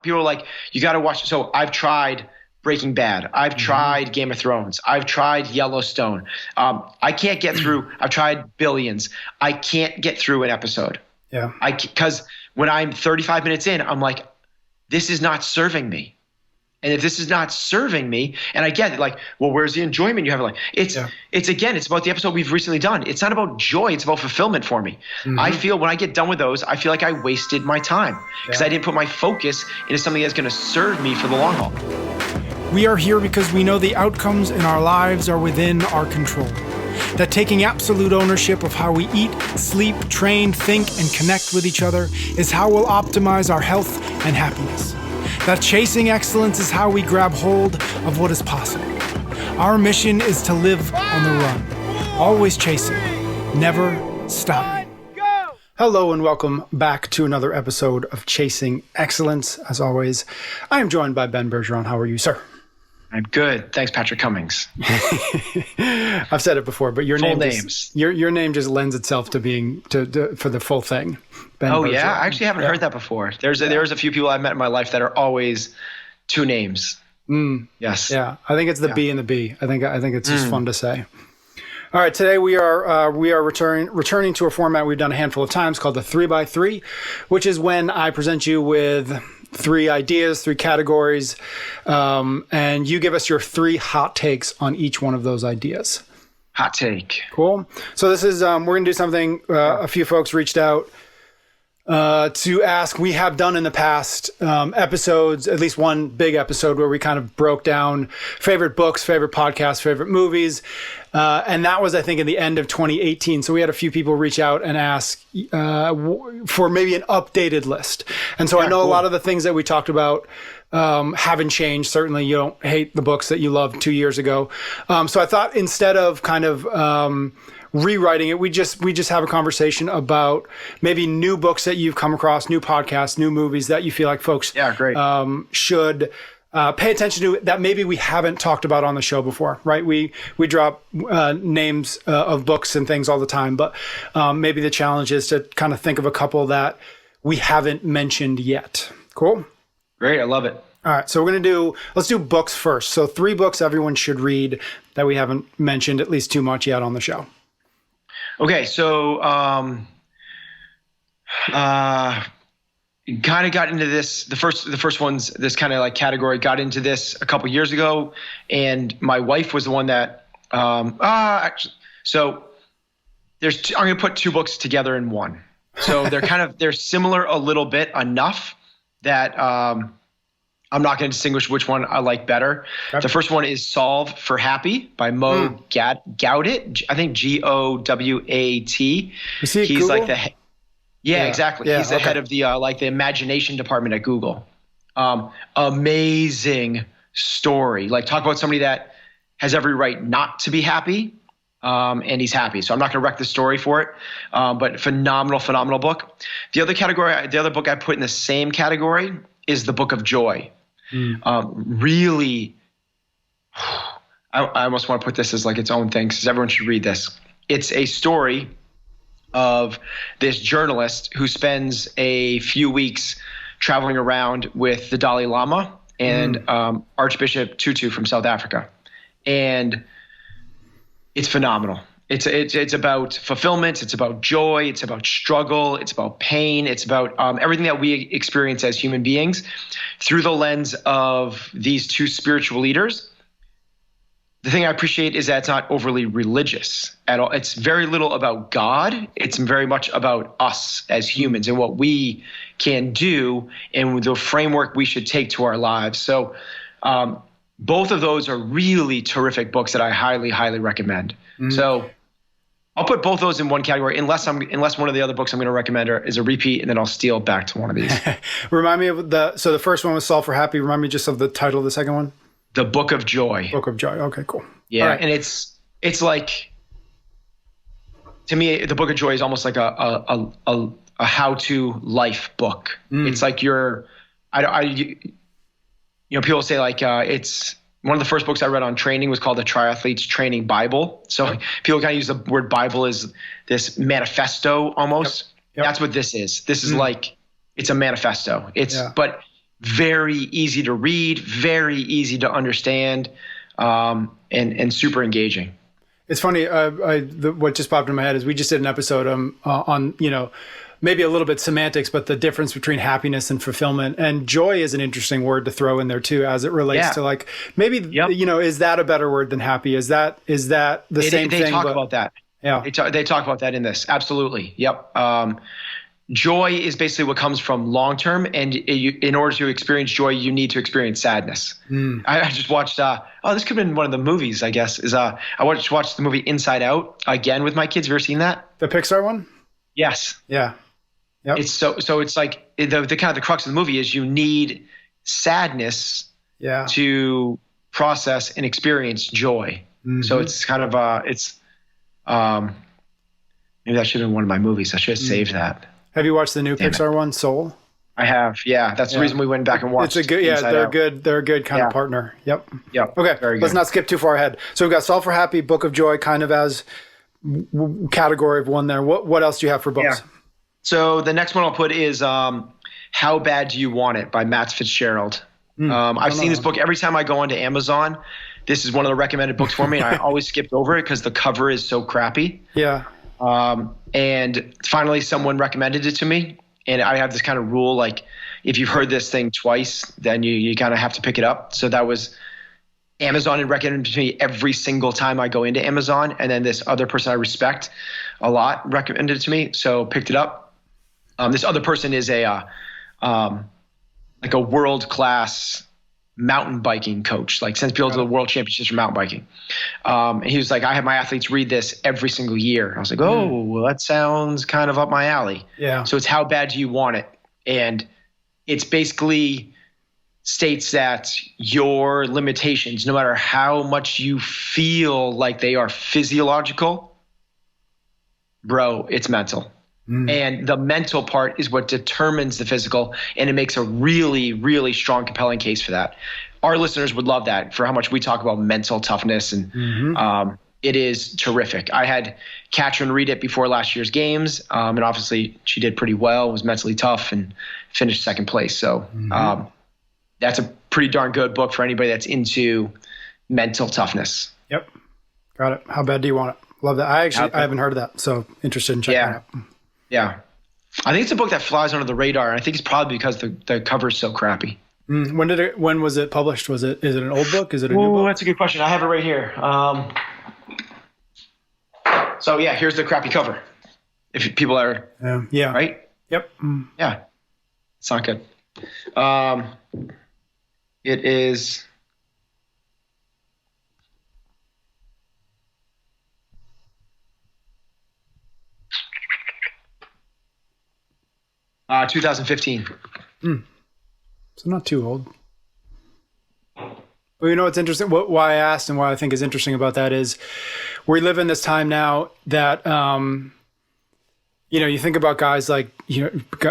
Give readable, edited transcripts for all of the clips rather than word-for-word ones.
People are like, you got to watch. So I've tried Breaking Bad. I've tried Game of Thrones. I've tried Yellowstone. I can't get through. I've tried Billions. I can't get through an episode. Yeah. Because when I'm 35 minutes in, I'm like, this is not serving me. And if this is not serving me, and I get it, like, well, where's the enjoyment you have? Like, it's about the episode we've recently done. It's not about joy. It's about fulfillment for me. I feel when I get done with those, I feel like I wasted my time because I didn't put my focus into something that's going to serve me for the long haul. We are here because we know the outcomes in our lives are within our control. That taking absolute ownership of how we eat, sleep, train, think, and connect with each other is how we'll optimize our health and happiness. That chasing excellence is how we grab hold of what is possible. Our mission is to live on the run, always chasing, never stopping. Hello and welcome back to another episode of Chasing Excellence. As always, I am joined by Ben Bergeron. How are you, sir? I'm good. Thanks, Patrick Cummings. I've said it before, but your full name names. Your name just lends itself to being for the full thing. Ben Oh Bergeron. yeah, I actually haven't heard that before. There's a few people I've met in my life that are always two names. Yes. Yeah, I think it's the B and the B. I think it's just fun to say. All right, today we are returning to a format we've done a handful of times called the 3x3, which is when I present you with 3 ideas, 3 categories, and you give us your 3 hot takes on each one of those ideas. Hot take. Cool. So this is we're going to do something a few folks reached out to ask. We have done in the past episodes, at least one big episode where we kind of broke down favorite books, favorite podcasts, favorite movies. And that was, I think, in the end of 2018. So we had a few people reach out and ask for maybe an updated list. And so I know a lot of the things that we talked about haven't changed. Certainly you don't hate the books that you loved 2 years ago. So I thought instead of kind of rewriting it, we just have a conversation about maybe new books that you've come across, new podcasts, new movies that you feel like folks should pay attention to that maybe we haven't talked about on the show before, right? We drop names of books and things all the time, but maybe the challenge is to kind of think of a couple that we haven't mentioned yet. Cool? Great. I love it. All right. So let's do books first. So 3 books everyone should read that we haven't mentioned at least too much yet on the show. Okay, so kind of got into this. The first one's this kind of like category. Got into this a couple years ago, and my wife was the one that actually. So I'm going to put 2 books together in one. So they're similar a little bit enough that I'm not going to distinguish which one I like better. Okay. The first one is Solve for Happy by Mo Gaudat. I think Gowat. Is he at He's Google? like the exactly. Yeah, he's the head of the the imagination department at Google. Amazing story. Like, talk about somebody that has every right not to be happy, and he's happy. So I'm not going to wreck the story for it, but phenomenal book. The other book I put in the same category is the Book of Joy. Really, I almost want to put this as like its own thing because everyone should read this. It's a story of this journalist who spends a few weeks traveling around with the Dalai Lama and Archbishop Tutu from South Africa. And it's phenomenal. It's about fulfillment. It's about joy. It's about struggle. It's about pain. It's about everything that we experience as human beings through the lens of these 2 spiritual leaders. The thing I appreciate is that it's not overly religious at all. It's very little about God. It's very much about us as humans and what we can do and the framework we should take to our lives. So both of those are really terrific books that I highly, highly recommend. So I'll put both those in one category unless one of the other books I'm going to recommend is a repeat, and then I'll steal back to one of these. Remind me of the first one was Solve for Happy. Remind me just of the title of the second one. The Book of Joy. Book of Joy. Okay, cool. Yeah, right. And it's like, to me, the Book of Joy is almost like a how-to life book. It's like people say like it's. One of the first books I read on training was called The Triathlete's Training Bible. So people kind of use the word Bible as this manifesto almost. Yep. That's what this is. This is like, it's a manifesto. But very easy to read, very easy to understand, and super engaging. It's funny. What just popped in my head is we just did an episode on, maybe a little bit semantics, but the difference between happiness and fulfillment. And joy is an interesting word to throw in there too, as it relates to like, maybe, is that a better word than happy? Is that the same thing? They talk about that. Yeah. They talk about that in this. Absolutely. Yep. Joy is basically what comes from long-term. And in order to experience joy, you need to experience sadness. I just watched, this could have been one of the movies, I guess, I watched the movie Inside Out again with my kids. Have you ever seen that? The Pixar one? Yes. Yeah. Yep. It's so it's like the kind of the crux of the movie is you need sadness to process and experience joy. So it's kind of maybe that should have been one of my movies. I should have saved that. Have you watched the new Pixar one, Soul? I have. Yeah, that's the reason we went back and watched. It's a good. They're good. They're a good kind of partner. Yep. Okay. Very good. Let's not skip too far ahead. So we've got Solve for Happy, Book of Joy, kind of as category of one there. What else do you have for books? Yeah. So the next one I'll put is How Bad Do You Want It by Matt Fitzgerald. I've seen this book every time I go onto Amazon. This is one of the recommended books for me. I always skipped over it because the cover is so crappy. Yeah. And finally someone recommended it to me. And I have this kind of rule, like if you've heard this thing twice, then you kind of have to pick it up. So that was Amazon had recommended it to me every single time I go into Amazon. And then this other person I respect a lot recommended it to me. So picked it up. This other person is like a world-class mountain biking coach, like sends people to the world championships for mountain biking. And he was like, I have my athletes read this every single year. I was like, well, that sounds kind of up my alley. Yeah. So it's How Bad Do You Want It? And it's basically states that your limitations, no matter how much you feel like they are physiological, bro, it's mental. And the mental part is what determines the physical, and it makes a really, really strong, compelling case for that. Our listeners would love that for how much we talk about mental toughness, and it is terrific. I had Katrin read it before last year's games, and obviously she did pretty well, was mentally tough, and finished second place. So that's a pretty darn good book for anybody that's into mental toughness. Yep. Got it. How Bad Do You Want It? Love that. I haven't heard of that, so interested in checking it out. Yeah. I think it's a book that flies under the radar, and I think it's probably because the cover is so crappy. When was it published? Is it an old book? Is it a new book? That's a good question. I have it right here. So yeah, here's the crappy cover. If people are right? Yep. Yeah. It's not good. It is 2015. So not too old. Well, you know what's interesting? Why I asked and why I think is interesting about that is we live in this time now that, you think about guys like,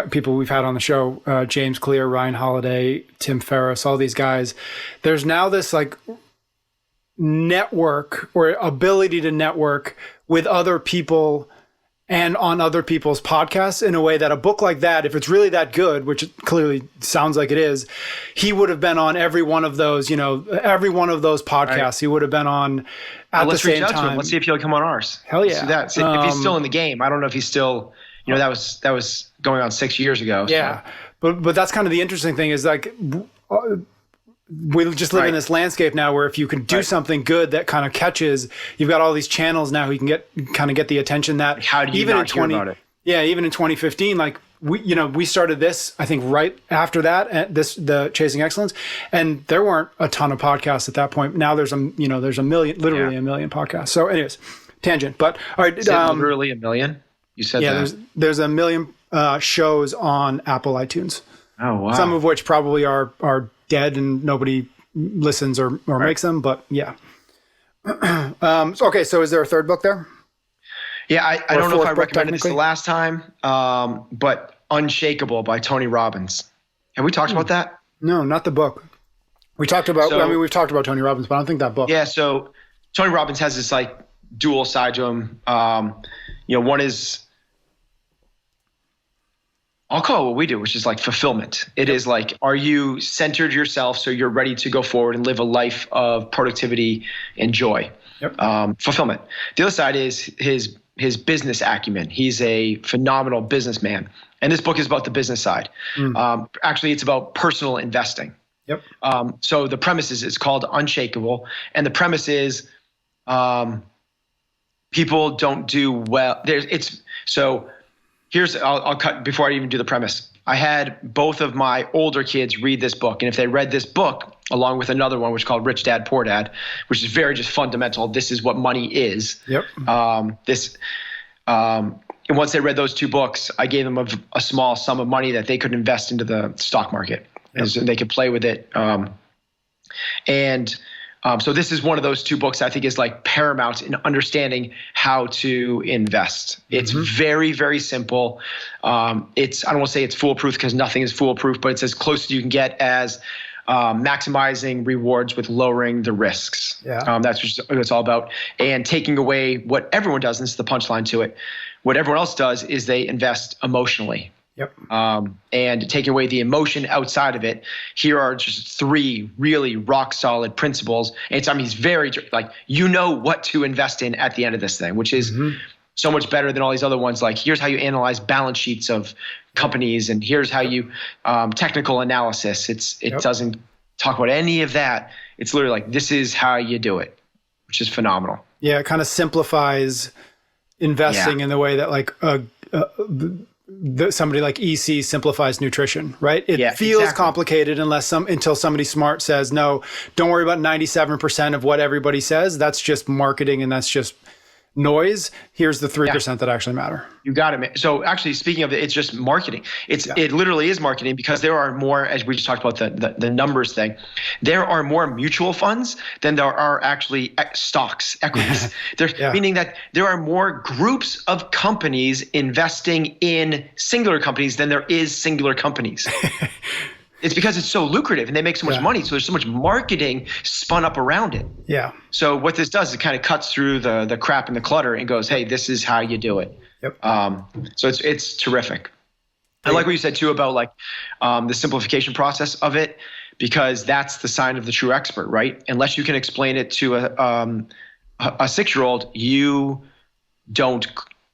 people we've had on the show, James Clear, Ryan Holiday, Tim Ferriss, all these guys. There's now this like network or ability to network with other people and on other people's podcasts in a way that a book like that, if it's really that good, which it clearly sounds like it is, he would have been on every one of those, every one of those podcasts. Right. He would have been on at the same time. Let's see if he'll come on ours. Hell yeah. Let's see that. If he's still in the game. I don't know if he's still, that was going on 6 years ago. Yeah. So. But that's kind of the interesting thing is like, we just live in this landscape now where if you can do something good that kind of catches, you've got all these channels now who you can get the attention that how do you even not hear about it? Yeah, even in 2015, like we started this, I think right after that, the Chasing Excellence, and there weren't a ton of podcasts at that point. Now there's a million, literally a million podcasts. So anyways, tangent, but all right. Is it literally a million? You said that. There's a million shows on Apple iTunes. Oh, wow. Some of which probably are dead and nobody listens or makes them, but yeah. Okay, so is there a third book there? Yeah, I don't know if I recommended this the last time, but Unshakeable by Tony Robbins. Have we talked about that? No, not the book. We talked about, we've talked about Tony Robbins, but I don't think that book. Yeah, so Tony Robbins has this like dual side to him. One is I'll call it what we do, which is like fulfillment. It is like, are you centered yourself so you're ready to go forward and live a life of productivity and joy? Yep. Fulfillment. The other side is his business acumen. He's a phenomenal businessman. And this book is about the business side. Actually, it's about personal investing. Yep. So the premise is, it's called Unshakeable. And the premise is people don't do well. I'll cut before I even do the premise. I had both of my older kids read this book. And if they read this book, along with another one, which is called Rich Dad, Poor Dad, which is very just fundamental. This is what money is. Yep. And once they read those two books, I gave them a small sum of money that they could invest into the stock market. Yep. And they could play with it. So this is one of those two books I think is like paramount in understanding how to invest. It's very, very simple. I don't want to say it's foolproof because nothing is foolproof, but it's as close as you can get as maximizing rewards with lowering the risks. Yeah. That's what it's all about. And taking away what everyone does, and this is the punchline to it. What everyone else does is they invest emotionally. Yep. And taking away the emotion outside of it. Here are just 3 really rock solid principles. And he's very like, what to invest in at the end of this thing, which is so much better than all these other ones. Like, here's how you analyze balance sheets of companies, and here's how you technical analysis. It doesn't talk about any of that. It's literally like, this is how you do it, which is phenomenal. Yeah, it kind of simplifies investing in the way that like somebody like EC simplifies nutrition, right? It feels complicated until somebody smart says, no, don't worry about 97% of what everybody says. That's just marketing and that's just noise. Here's the 3% that actually matter. You got it, man. So actually, speaking of it, it's just marketing. It literally is marketing, because there are more, as we just talked about the numbers thing, there are more mutual funds than there are actually stocks, equities. Meaning that there are more groups of companies investing in singular companies than there is singular companies. It's because it's so lucrative and they make so much money. So there's so much marketing spun up around it. Yeah. So what this does is it kind of cuts through the crap and the clutter and goes, hey, this is how you do it. Yep. So it's terrific. I like what you said too about like the simplification process of it, because that's the sign of the true expert, right? Unless you can explain it to a 6-year-old, you don't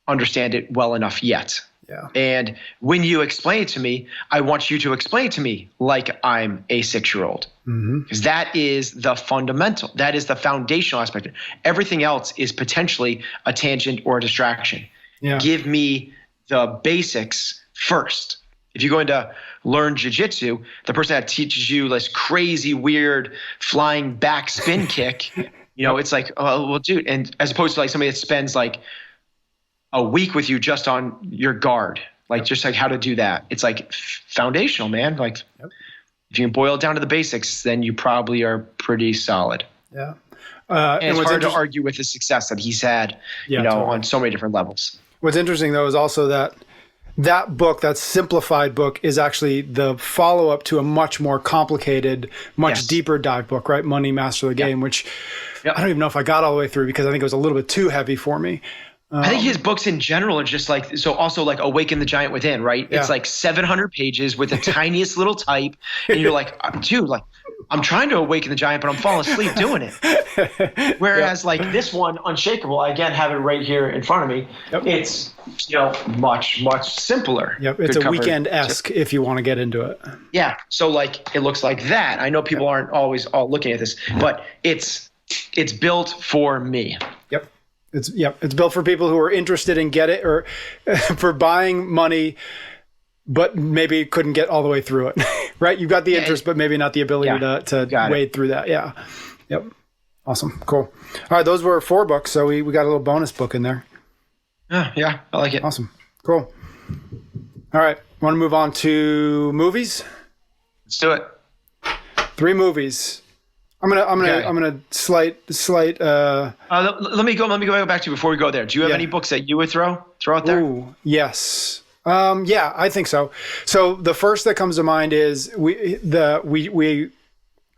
understand it well enough yet. Yeah. And when you explain it to me, I want you to explain it to me like I'm a 6-year-old. Because that is the fundamental. That is the foundational aspect. Everything else is potentially a tangent or a distraction. Yeah. Give me the basics first. If you're going to learn jiu-jitsu, the person that teaches you this crazy, weird flying back spin kick, it's like, oh, well, dude. And as opposed to like somebody that spends like a week with you just on your guard, like just like how to do that. It's like foundational, man. Like if you can boil it down to the basics, then you probably are pretty solid. Yeah. And it's hard to argue with the success that he's had, on so many different levels. What's interesting though is also that book, that simplified book, is actually the follow-up to a much more complicated, much deeper dive book, right? Money Master the Game, which I don't even know if I got all the way through because I think it was a little bit too heavy for me. I think his books in general are just like, so also like Awaken the Giant Within, right? Yeah. It's like 700 pages with the tiniest little type. And you're like, dude, like I'm trying to awaken the giant, but I'm falling asleep doing it. Whereas like this one, Unshakeable, I again have it right here in front of me. It's, much, much simpler. Yep. It's a weekend-esque if you want to get into it. Yeah. So like, it looks like that. I know people aren't always all looking at this, but it's built for me. Yep. It's built for people who are interested in get it or for buying money, but maybe couldn't get all the way through it, right? You've got the interest, but maybe not the ability to wade through that. Yeah. Yep. Awesome. Cool. All right. Those were 4 books. So we got a little bonus book in there. Yeah. I like it. Awesome. Cool. All right. Want to move on to movies? Let's do it. 3 movies. I'm gonna slight. Let me go back to you before we go there. Do you have any books that you would throw out there? Ooh, yes. Yeah, I think so. So the first that comes to mind is we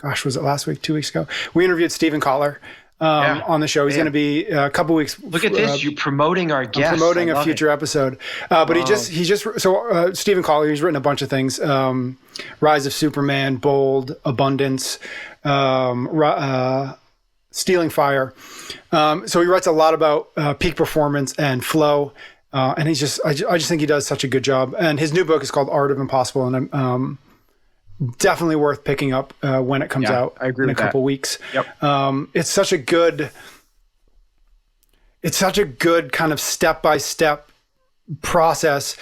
was it last week, 2 weeks ago? We interviewed Stephen Kotler. on the show. He's going to be a couple weeks. Look at this. You're promoting our guest. Promoting a future episode. But Stephen Collier, he's written a bunch of things. Rise of Superman, Bold, Abundance, Stealing Fire. So he writes a lot about peak performance and flow. And I just think he does such a good job. And his new book is called Art of Impossible. And definitely worth picking up when it comes out. I agree in with a couple weeks. Yep. It's such a good kind of step-by-step process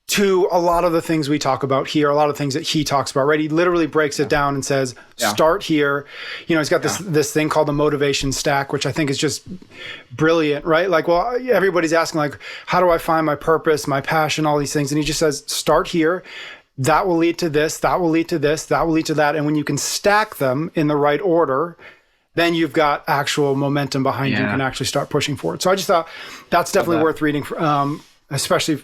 to a lot of the things we talk about here, a lot of things that he talks about, right? He literally breaks it down and says, start here. He's got this thing called the motivation stack, which I think is just brilliant, right? Like, well, everybody's asking like, how do I find my purpose, my passion, all these things? And he just says, start here. That will lead to this, that will lead to this, that will lead to that. And when you can stack them in the right order, then you've got actual momentum behind you and can actually start pushing forward. So I just thought that's definitely worth reading, especially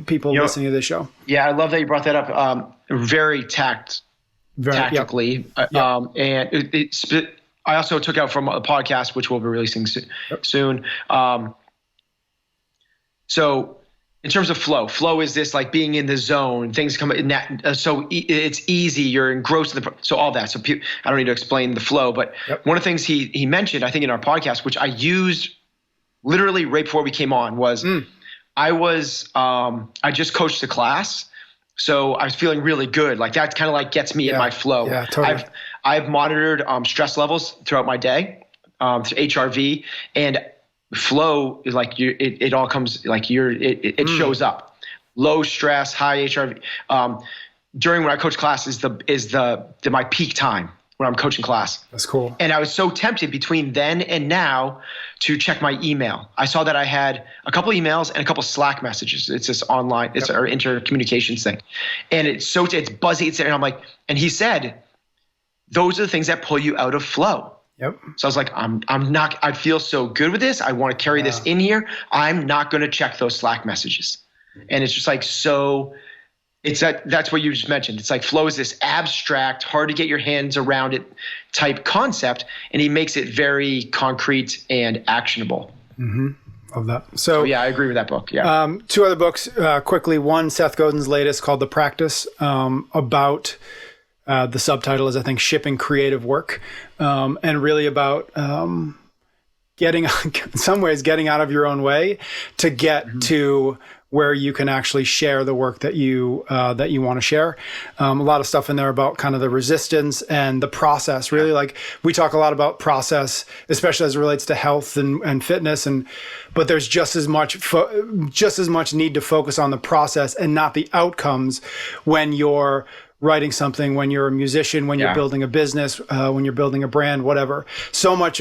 people listening to this show. Yeah, I love that you brought that up. Very tactically. Yep. And I also took out from a podcast, which we'll be releasing soon. So in terms of flow is this like being in the zone, things come in that. So it's easy. You're engrossed in so all that. So I don't need to explain the flow, but one of the things he mentioned, I think in our podcast, which I used literally right before we came on was, I just coached a class. So I was feeling really good. Like that kind of like gets me in my flow. Yeah, totally. I've monitored stress levels throughout my day, through HRV, and flow is like it all comes like it shows up. Low stress, high HRV. During when I coach class is my peak time when I'm coaching class. That's cool. And I was so tempted between then and now to check my email. I saw that I had a couple emails and a couple Slack messages. It's this online, it's our intercommunications thing. And it's buzzy. And I'm like, and he said, those are the things that pull you out of flow. Yep. So I was like, I feel so good with this. I want to carry this in here. I'm not going to check those Slack messages. And it's just like, that's what you just mentioned. It's like flow is this abstract, hard to get your hands around it type concept. And he makes it very concrete and actionable. Mm-hmm. Love that. So I agree with that book. Yeah. Two other books quickly. One, Seth Godin's latest called The Practice, about the subtitle is, I think, Shipping Creative Work, and really about getting out of your own way to get to where you can actually share the work that you want to share. A lot of stuff in there about kind of the resistance and the process. Really, like we talk a lot about process, especially as it relates to health and fitness, but there's just as much need to focus on the process and not the outcomes when you're writing something, when you're a musician, when you're building a business, when you're building a brand, whatever. So much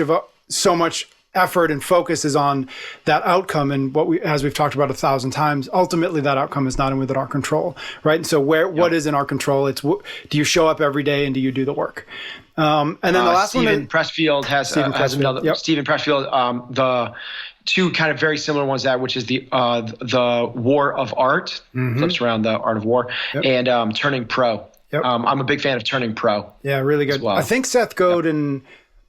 effort and focus is on that outcome, and as we've talked about 1,000 times, ultimately that outcome is not within our control, right? And so what is in our control? It's do you show up every day and do you do the work? And then the last Stephen Pressfield has another. Stephen Pressfield, the two kind of very similar ones, which is the War of Art, flips around the art of war, and Turning Pro. I'm a big fan of Turning Pro. Yeah, really good. Well. I think Seth Godin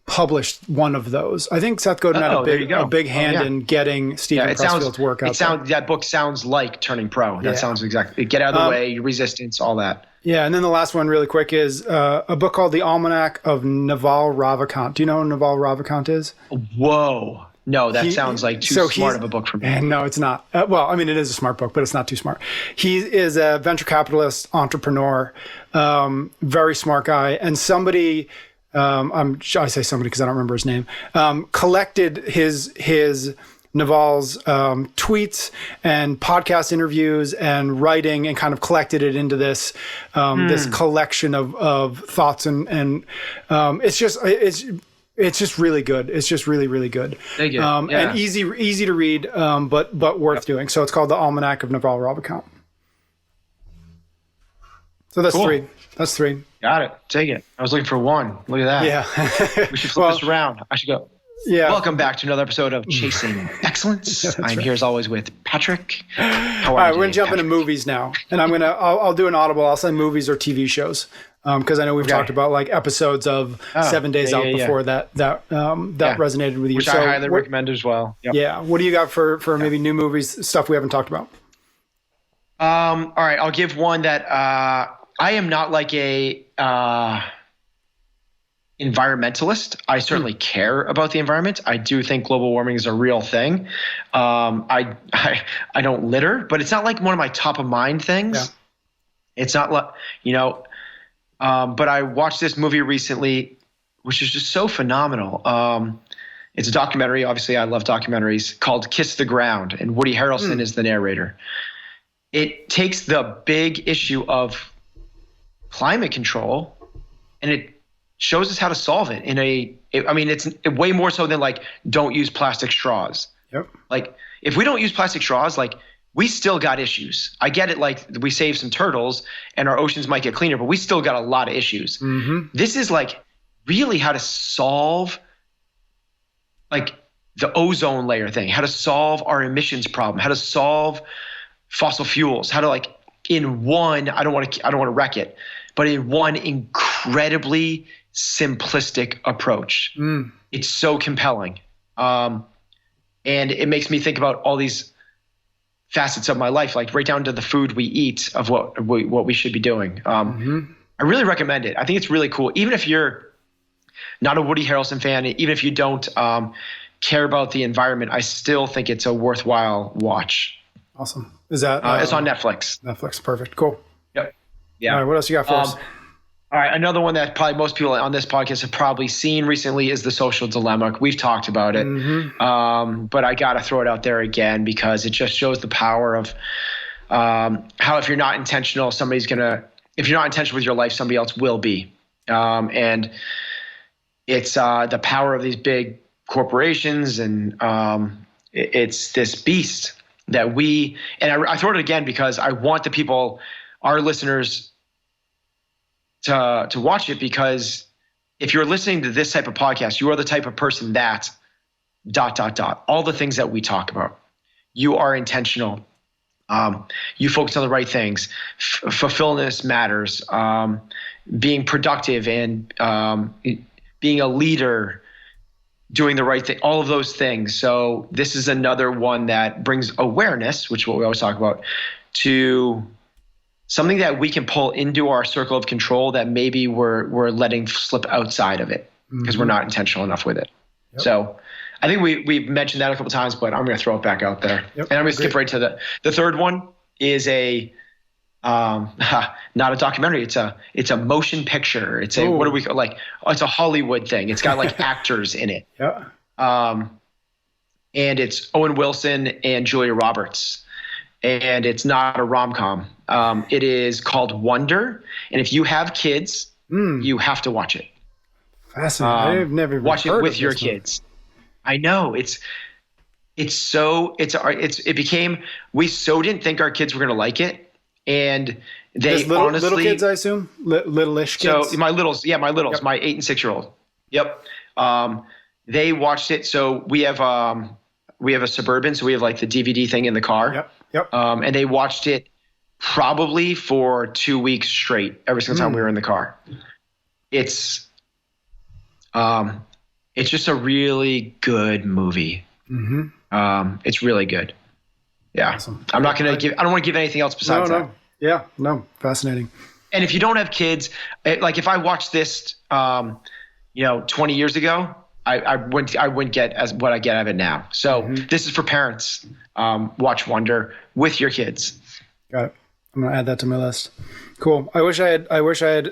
published one of those. I think Seth Godin had a big hand in getting Stephen Pressfield's work out there. That book sounds like Turning Pro. That sounds exactly. Get out of the way, resistance, all that. Yeah, and then the last one really quick is a book called The Almanack of Naval Ravikant. Do you know who Naval Ravikant is? Whoa. No, that sounds like too smart of a book for me. No, it's not. Well, I mean, it is a smart book, but it's not too smart. He is a venture capitalist, entrepreneur, very smart guy, and somebody... I say somebody because I don't remember his name, collected his Naval's tweets and podcast interviews and writing and kind of collected it into this this collection of thoughts and it's just really good. It's just really, really good. And easy to read, but worth doing. So it's called The Almanack of Naval Ravikant. So that's three. That's three. Got it. Take it. I was looking for one. Look at that. Yeah. We should flip this around. I should go. Yeah. Welcome back to another episode of Chasing Excellence. I'm here as always with Patrick. How are you? All right, we're gonna jump into movies now, and I'll do an audible. I'll say movies or TV shows. Because I know we've talked about like episodes of 7 Days Out before that resonated with you. Which I highly recommend as well. Yep. Yeah. What do you got for maybe new movies, stuff we haven't talked about? All right. I'll give one that I am not like a environmentalist. I certainly care about the environment. I do think global warming is a real thing. I don't litter, but it's not like one of my top of mind things. Yeah. It's not like, but I watched this movie recently, which is just so phenomenal. It's a documentary. Obviously, I love documentaries, called Kiss the Ground, and Woody Harrelson is the narrator. It takes the big issue of climate control and it shows us how to solve it it's way more so than like, don't use plastic straws. Yep. Like if we don't use plastic straws, like we still got issues. I get it. Like we save some turtles and our oceans might get cleaner, but we still got a lot of issues. Mm-hmm. This is like really how to solve like the ozone layer thing, how to solve our emissions problem, how to solve fossil fuels, how to like in one, I don't want to wreck it, but in one incredibly simplistic approach. It's so compelling. And it makes me think about all these facets of my life, like right down to the food we eat, of what we should be doing. I really recommend it. I think it's really cool. Even if you're not a Woody Harrelson fan, even if you don't care about the environment, I still think it's a worthwhile watch. Awesome. Is that it's on Netflix? Netflix. Perfect. Cool. Yep. Yeah. All right. What else you got for us? All right. Another one that probably most people on this podcast have probably seen recently is The Social Dilemma. We've talked about it. But I got to throw it out there again because it just shows the power of how if you're not intentional, if you're not intentional with your life, somebody else will be. And it's the power of these big corporations and it's this beast that I throw it again because I want the people, our listeners, to watch it, because if you're listening to this type of podcast, you are the type of person that ... all the things that we talk about. You are intentional. You focus on the right things. Fulfillment matters. Being productive and being a leader, doing the right thing, all of those things. So this is another one that brings awareness, which is what we always talk about, to something that we can pull into our circle of control that maybe we're letting slip outside of it because we're not intentional enough with it. Yep. So I think we've mentioned that a couple of times, but I'm going to throw it back out there. Yep. And I'm going to skip right to the third one is a not a documentary. It's a motion picture. It's a, what do we like? It's a Hollywood thing. It's got like actors in it. Yeah. And it's Owen Wilson and Julia Roberts. And it's not a rom-com. It is called Wonder. And if you have kids, you have to watch it. Fascinating. I've never even watch heard it with of your this kids. One. I know it became, we so didn't think our kids were going to like it. And they honestly, little kids, I assume, little-ish kids. So my littles, yep. My 8 and 6 year old. Yep. They watched it. So we have a Suburban. So we have like the DVD thing in the car. Yep. And they watched it probably for 2 weeks straight, every single time we were in the car. It's just a really good movie. It's really good. Yeah. Awesome. I don't want to give anything else besides that. Yeah. No. Fascinating. And if you don't have kids, like if I watched this, 20 years ago, I wouldn't get as what I get out of it now. So this is for parents. Watch Wonder with your kids. Got it. I'm going to add that to my list. Cool. I wish I had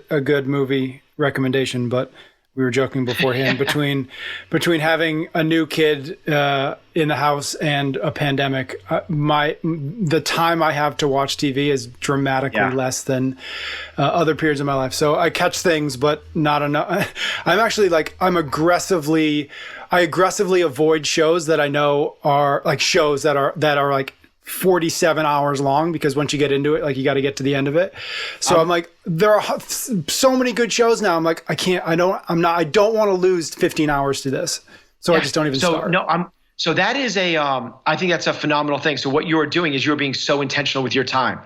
a good movie recommendation, but we were joking beforehand between having a new kid in the house and a pandemic. The time I have to watch TV is dramatically less than other periods of my life. So I catch things, but not enough. I aggressively avoid shows that I know are like shows that are like 47 hours long, because once you get into it, like you got to get to the end of it. So I'm like, there are so many good shows now. I'm like, I don't want to lose 15 hours to this. So I just don't even start. So that is I think that's a phenomenal thing. So what you're doing is you're being so intentional with your time.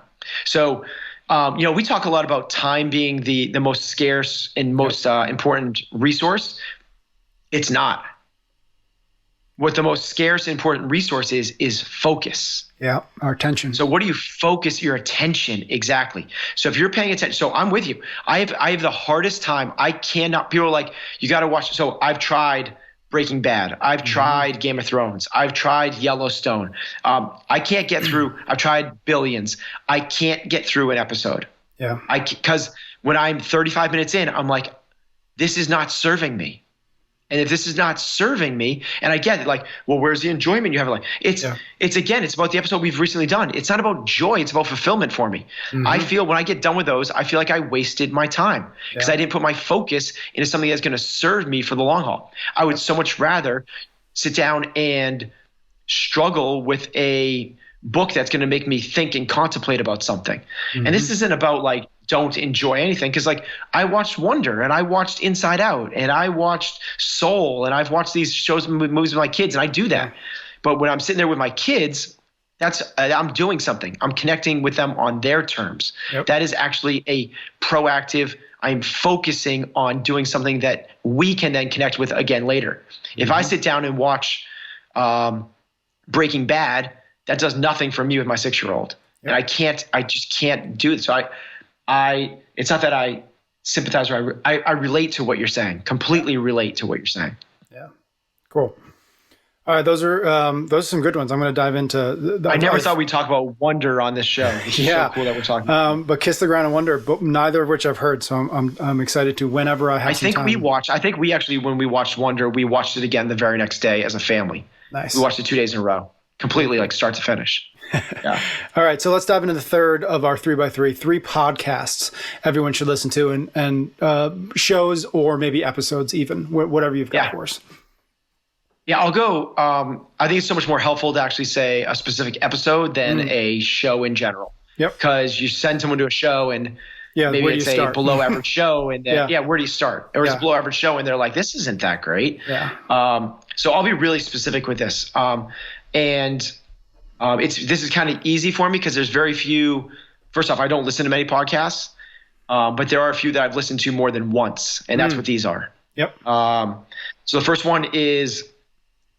So We talk a lot about time being the most scarce and most important resource. It's not. What the most scarce and important resource is focus. Yeah, our attention. So what do you focus your attention? Exactly. So if you're paying attention, so I'm with you. I have the hardest time. I cannot, people are like, you got to watch. So I've tried Breaking Bad. I've tried Game of Thrones. I've tried Yellowstone. I can't get through. I've tried Billions. I can't get through an episode. Yeah. Because when I'm 35 minutes in, I'm like, this is not serving me. And if this is not serving me, and I get it, like, well, where's the enjoyment you have? Like, it's about the episode we've recently done. It's not about joy. It's about fulfillment for me. I feel when I get done with those, I feel like I wasted my time because I didn't put my focus into something that's going to serve me for the long haul. I would so much rather sit down and struggle with a book that's going to make me think and contemplate about something. And this isn't about like, don't enjoy anything. Cause like I watched Wonder and I watched Inside Out and I watched Soul and I've watched these shows and movies with my kids and I do that. But when I'm sitting there with my kids, I'm doing something. I'm connecting with them on their terms. That is actually a proactive, I'm focusing on doing something that we can then connect with again later. If I sit down and watch Breaking Bad, that does nothing for me with my 6-year-old. And I just can't do it. So it's not that I sympathize or I relate to what you're saying, completely relate to what you're saying. Yeah. Cool. All right. Those are some good ones. I'm going to dive into. I never thought we'd talk about Wonder on this show. It's so cool that we're talking about. But Kiss the Ground and Wonder, but neither of which I've heard. So I'm excited to whenever I have some time. I think we actually, when we watched Wonder, we watched it again the very next day as a family. Nice. We watched it 2 days in a row, completely like start to finish. Yeah. All right. So let's dive into the third of our 3x3, 3 podcasts everyone should listen to and shows or maybe episodes even, whatever you've got for us. Yeah, I'll go. I think it's so much more helpful to actually say a specific episode than a show in general. Yep. Because you send someone to a show and maybe it's a below average show and then, where do you start? Or it's a below average show and they're like, this isn't that great. Yeah. So I'll be really specific with this. This is kind of easy for me because there's very few. First off, I don't listen to many podcasts, but there are a few that I've listened to more than once, and that's what these are. Yep. So the first one is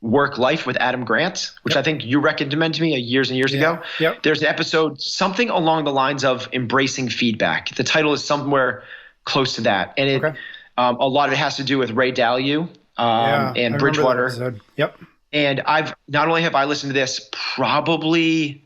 WorkLife with Adam Grant, which I think you recommended to me years and years ago. Yep. There's an episode, something along the lines of embracing feedback. The title is somewhere close to that, and a lot of it has to do with Ray Dalio and Bridgewater. Yep. And not only have I listened to this probably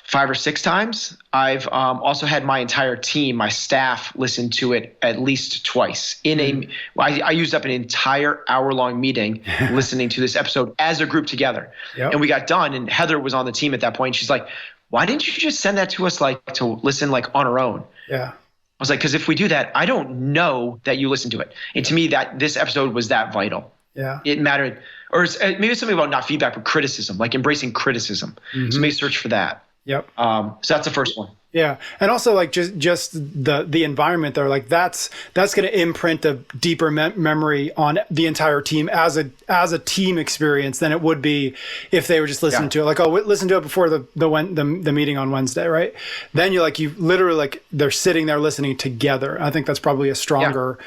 5 or 6 times, I've also had my entire team, my staff, listen to it at least twice. I used up an entire hour-long meeting listening to this episode as a group together. Yep. And we got done, and Heather was on the team at that point. She's like, "Why didn't you just send that to us to listen on our own?" Yeah. I was like, "Because if we do that, I don't know that you listen to it." And to me, that this episode was that vital. Yeah. It mattered. Or maybe it's something about not feedback, but criticism, like embracing criticism. So maybe search for that. Yep. So that's the first one. Yeah. And also like just the environment there, like that's going to imprint a deeper memory on the entire team as a team experience than it would be if they were just listening to it. Like, listen to it before the meeting on Wednesday. Right. Then you literally they're sitting there listening together. I think that's probably a stronger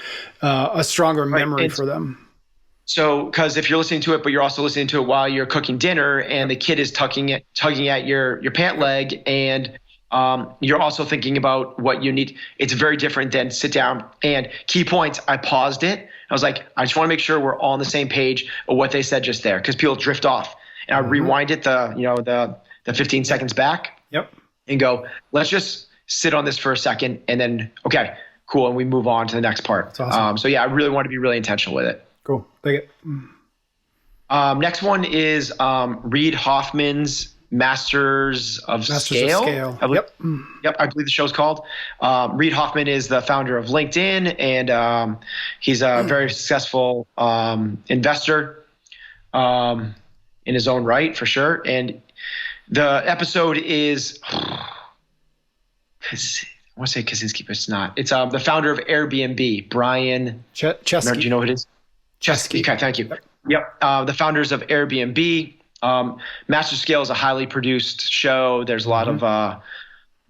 memory for them. So, because if you're listening to it, but you're also listening to it while you're cooking dinner, and the kid is tugging at your pant leg, and you're also thinking about what you need. It's very different than sit down and key points. I paused it. I was like, I just want to make sure we're all on the same page of what they said just there, because people drift off. And I rewind it the 15 seconds back. Yep. And go, let's just sit on this for a second, and then okay, cool, and we move on to the next part. That's awesome. So yeah, I really want to be really intentional with it. Cool. Take it. Next one is Reid Hoffman's Masters of Scale. Yep, I believe the show's called. Reid Hoffman is the founder of LinkedIn, and he's a very successful investor in his own right, for sure. And the episode is, I want to say Kaczynski, but it's not. It's the founder of Airbnb, Brian Chesky. Do you know who it is? Chesky. Okay, thank you. Yep. The founders of Airbnb. Master Scale is a highly produced show. There's a lot of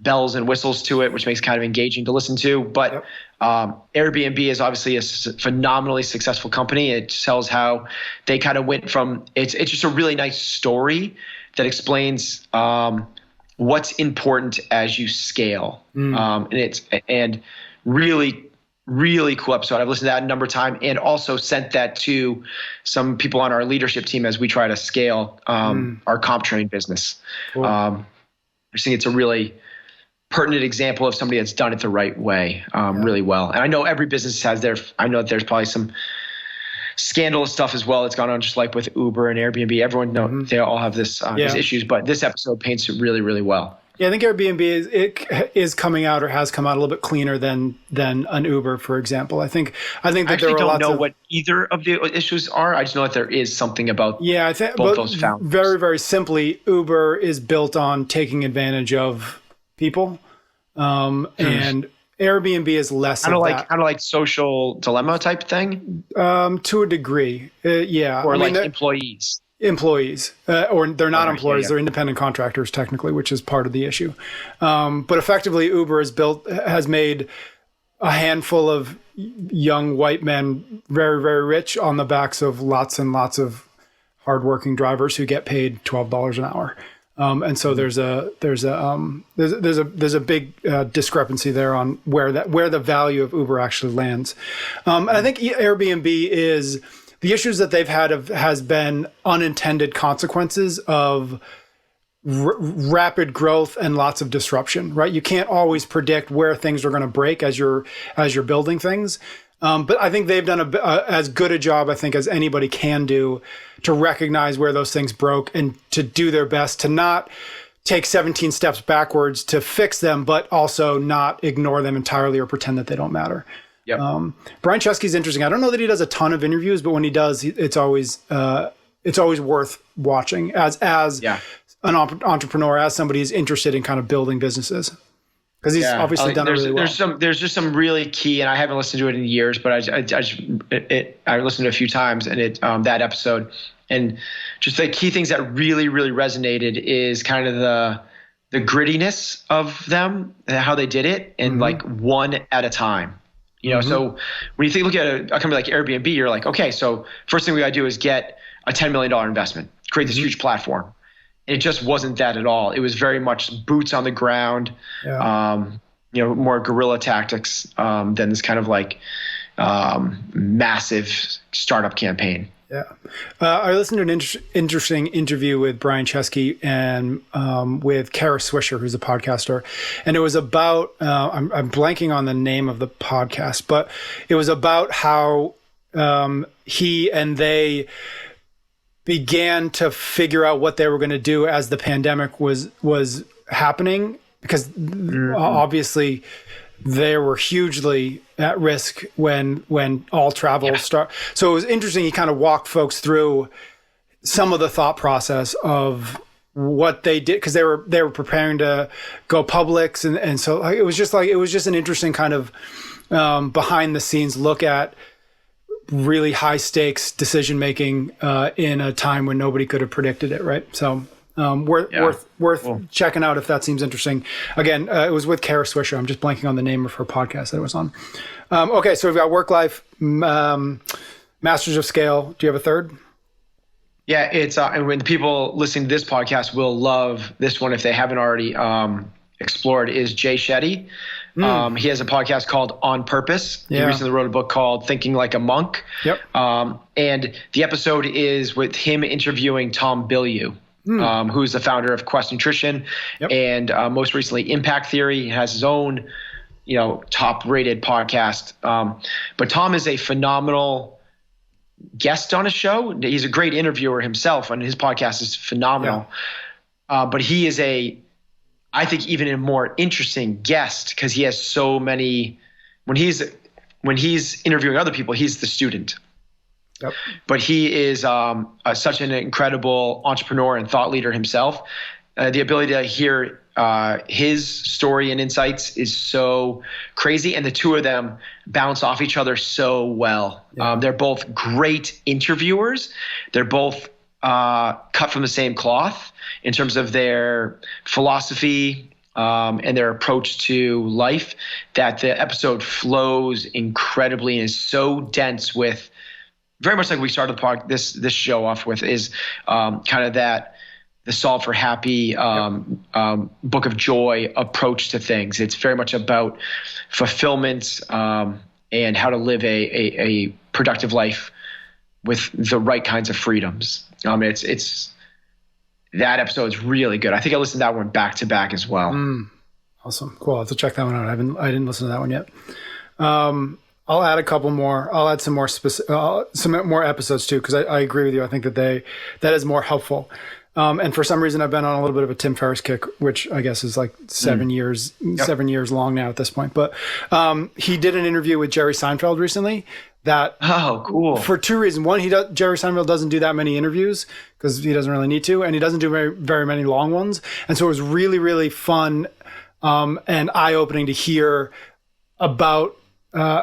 bells and whistles to it, which makes it kind of engaging to listen to. But Airbnb is obviously a phenomenally successful company. It tells how they kind of went from it's just a really nice story that explains what's important as you scale. And really, really cool episode. I've listened to that a number of times and also sent that to some people on our leadership team as we try to scale our comp train business. Cool. I just think it's a really pertinent example of somebody that's done it the right way really well. And I know every business has I know that there's probably some scandalous stuff as well that's gone on, just like with Uber and Airbnb. Everyone they all have these issues, but this episode paints it really, really well. Yeah, I think Airbnb is coming out or has come out a little bit cleaner than an Uber, for example. I think that I don't know what either of the issues are. I just know that there is something about I think both those founders. Very, very simply, Uber is built on taking advantage of people, and Airbnb is less kind of like social dilemma type thing. To a degree, or employees. Or they're not employees, they're independent contractors technically, which is part of the issue. But effectively, Uber has made a handful of young white men very, very rich on the backs of lots and lots of hardworking drivers who get paid $12 an hour. And so there's a big discrepancy there on where the value of Uber actually lands. And I think Airbnb is. The issues that they've had has been unintended consequences of rapid growth and lots of disruption, right? You can't always predict where things are going to break as you're building things. But I think they've done as good a job, I think, as anybody can do to recognize where those things broke and to do their best to not take 17 steps backwards to fix them, but also not ignore them entirely or pretend that they don't matter. Yep. Brian Chesky's interesting. I don't know that he does a ton of interviews, but when he does, it's always worth watching as an entrepreneur, as somebody who's interested in kind of building businesses, because he's obviously done it really well. There's just some really key, and I haven't listened to it in years, but I listened to it a few times, and that episode, and just the key things that really, really resonated is kind of the grittiness of them and how they did it, and like one at a time. So when you look at a company like Airbnb, you're like, okay, so first thing we got to do is get a $10 million investment, create this huge platform. And it just wasn't that at all. It was very much boots on the ground, more guerrilla tactics than this kind of like massive startup campaign. Yeah. I listened to an interesting interview with Brian Chesky and with Kara Swisher, who's a podcaster. And it was about, I'm blanking on the name of the podcast, but it was about how he and they began to figure out what they were going to do as the pandemic was happening, because obviously they were hugely at risk when all travel started. So it was interesting. He kind of walked folks through some of the thought process of what they did, because they were preparing to go public, and so it was just an interesting kind of behind the scenes look at really high stakes decision making in a time when nobody could have predicted it, right? So worth checking out if that seems interesting. Again, it was with Kara Swisher. I'm just blanking on the name of her podcast that it was on. Okay, so we've got WorkLife, Masters of Scale. Do you have a third? Yeah, it's and when the people listening to this podcast will love this one if they haven't already explored, is Jay Shetty. He has a podcast called On Purpose. He recently wrote a book called Thinking Like a Monk. Yep. And the episode is with him interviewing Tom Bilyeu. Who's the founder of Quest Nutrition and most recently Impact Theory. He has his own, top-rated podcast. But Tom is a phenomenal guest on a show. He's a great interviewer himself, and his podcast is phenomenal. Yeah. But he is I think, even a more interesting guest, because he has so many. When he's interviewing other people, he's the student. Yep. But he is such an incredible entrepreneur and thought leader himself. The ability to hear his story and insights is so crazy, and the two of them bounce off each other so well. Yeah. They're both great interviewers. They're both cut from the same cloth in terms of their philosophy and their approach to life, that the episode flows incredibly and is so dense with, very much like we started this show off with, is kind of that the Solve for Happy Book of Joy approach to things. It's very much about fulfillment and how to live a productive life with the right kinds of freedoms. It's that episode is really good. I think I listened to that one back to back as well. Awesome. Cool. I'll have to check that one out. I didn't listen to that one yet. I'll add a couple more. I'll add some more some more episodes too, because I agree with you. I think that is more helpful. And for some reason, I've been on a little bit of a Tim Ferriss kick, which I guess is like 7 years long now at this point. But he did an interview with Jerry Seinfeld recently. Cool. For two reasons. One, Jerry Seinfeld doesn't do that many interviews because he doesn't really need to, and he doesn't do very, very many long ones. And so it was really, really fun and eye-opening to hear about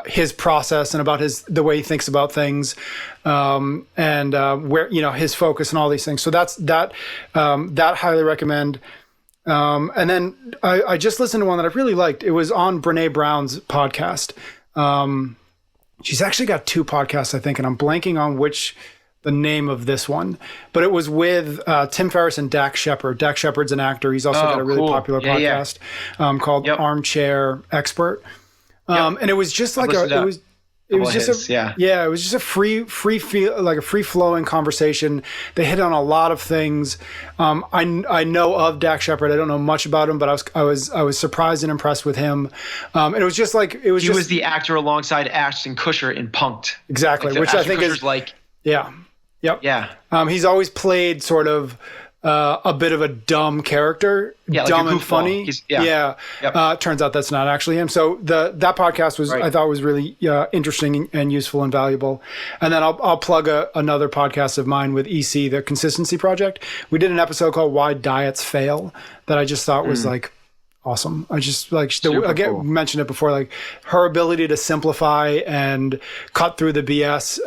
his process and about the way he thinks about things, and where, his focus and all these things. So that highly recommend. And then I just listened to one that I really liked. It was on Brene Brown's podcast. She's actually got 2 podcasts, I think, and I'm blanking on the name of this one, but it was with Tim Ferriss and Dax Shepard. Dax Shepard's an actor. He's also got a really popular podcast called Armchair Expert. And it was just like it was just a free flowing conversation. They hit on a lot of things. I know of Dax Shepard. I don't know much about him, but I was surprised and impressed with him. And it was just like he was the actor alongside Ashton Kutcher in Punk'd. Exactly, which I think is like he's always played sort of a bit of a dumb character, dumb and funny. Turns out that's not actually him. So that podcast was, I thought, was really interesting and useful and valuable. And then I'll plug another podcast of mine with EC, the Consistency Project. We did an episode called Why Diets Fail that I just thought was like awesome. I just like cool. Mentioned it before, like her ability to simplify and cut through the BS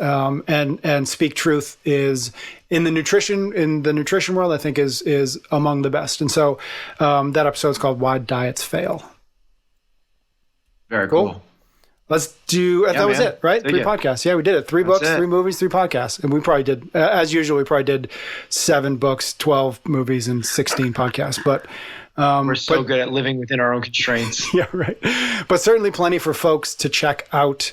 and speak truth is in the nutrition world, I think is among the best. And so that episode is called Why Diets Fail. Very cool. Let's do, that was it, right? 3 podcasts. Yeah, we did it. 3 books, 3 movies, 3 podcasts. And we probably did, as usual, we probably did 7 books, 12 movies, and 16 podcasts. But we're so good at living within our own constraints. Yeah, right. But certainly plenty for folks to check out,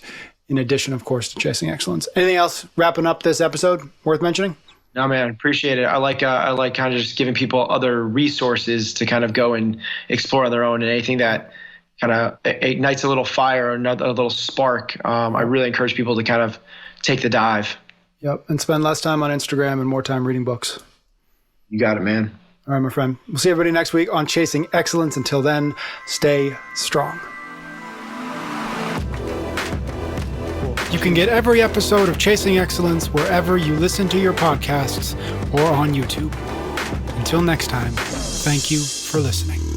in addition, of course, to Chasing Excellence. Anything else wrapping up this episode worth mentioning? No, man, appreciate it. I like kind of just giving people other resources to kind of go and explore on their own, and anything that kind of ignites a little fire or a little spark. I really encourage people to kind of take the dive. Yep, and spend less time on Instagram and more time reading books. You got it, man. All right, my friend. We'll see everybody next week on Chasing Excellence. Until then, stay strong. You can get every episode of Chasing Excellence wherever you listen to your podcasts or on YouTube. Until next time, thank you for listening.